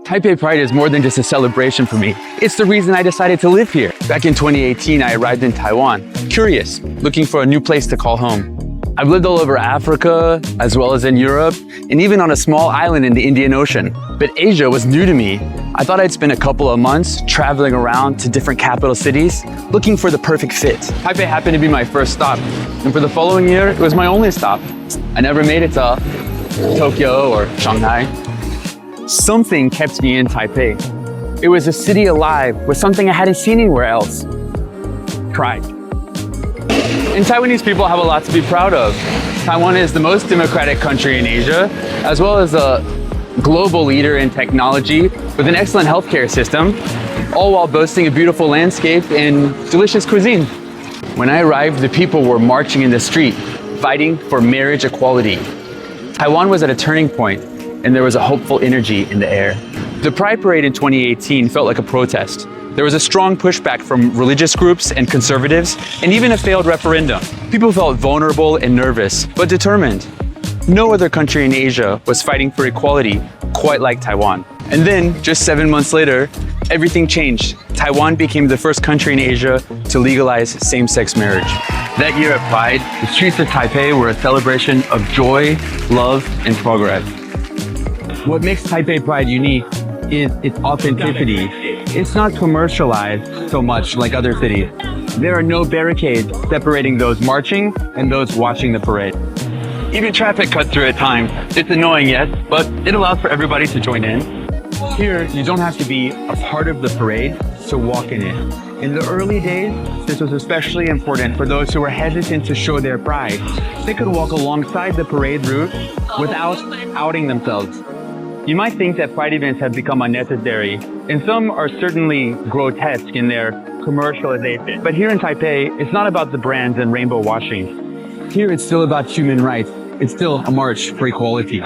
Taipei Pride is more than just a celebration for me. It's the reason I decided to live here. Back in 2018, I arrived in Taiwan, curious, looking for a new place to call home. I've lived all over Africa, as well as in Europe, and even on a small island in the Indian Ocean. But Asia was new to me. I thought I'd spend a couple of months traveling around to different capital cities, looking for the perfect fit. Taipei happened to be my first stop, and for the following year, it was my only stop. I never made it to Tokyo or Shanghai. Something kept me in Taipei. It was a city alive with something I hadn't seen anywhere else. Pride. And Taiwanese people have a lot to be proud of. Taiwan is the most democratic country in Asia, as well as a global leader in technology with an excellent healthcare system, all while boasting a beautiful landscape and delicious cuisine. When I arrived, the people were marching in the street, fighting for marriage equality. Taiwan was at a turning point, and there was a hopeful energy in the air. The Pride Parade in 2018 felt like a protest. There was a strong pushback from religious groups and conservatives, and even a failed referendum. People felt vulnerable and nervous, but determined. No other country in Asia was fighting for equality quite like Taiwan. And then, just 7 months later, everything changed. Taiwan became the first country in Asia to legalize same-sex marriage. That year at Pride, the streets of Taipei were a celebration of joy, love, and progress. What makes Taipei Pride unique is its authenticity. It's not commercialized so much like other cities. There are no barricades separating those marching and those watching the parade. Even traffic cuts through at times. It's annoying, yes, but it allows for everybody to join in. Here, you don't have to be a part of the parade to walk in it. In the early days, this was especially important for those who were hesitant to show their pride. They could walk alongside the parade route without outing themselves. You might think that pride events have become unnecessary, and some are certainly grotesque in their commercialization. But here in Taipei, it's not about the brands and rainbow washing. Here, it's still about human rights. It's still a march for equality.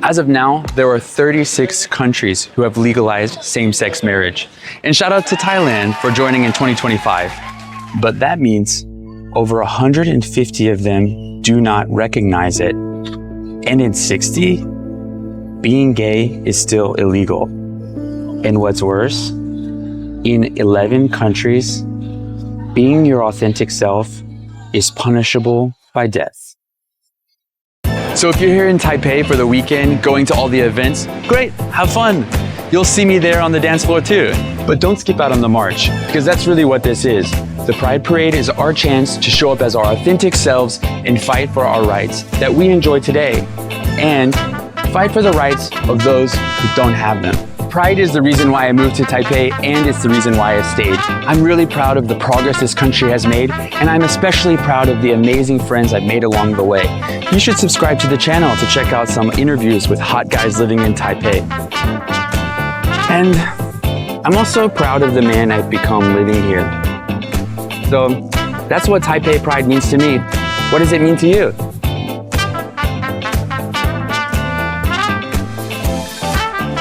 As of now, there are 36 countries who have legalized same-sex marriage. And shout out to Thailand for joining in 2025. But that means over 150 of them do not recognize it. And in 60, being gay is still illegal. And what's worse, in 11 countries, being your authentic self is punishable by death. So if you're here in Taipei for the weekend, going to all the events, great, have fun. You'll see me there on the dance floor too. But don't skip out on the march, because that's really what this is. The Pride Parade is our chance to show up as our authentic selves and fight for our rights that we enjoy today, and fight for the rights of those who don't have them. Pride is the reason why I moved to Taipei, and it's the reason why I stayed. I'm really proud of the progress this country has made, and I'm especially proud of the amazing friends I've made along the way. You should subscribe to the channel to check out some interviews with hot guys living in Taipei. And I'm also proud of the man I've become living here. So that's what Taipei Pride means to me. What does it mean to you?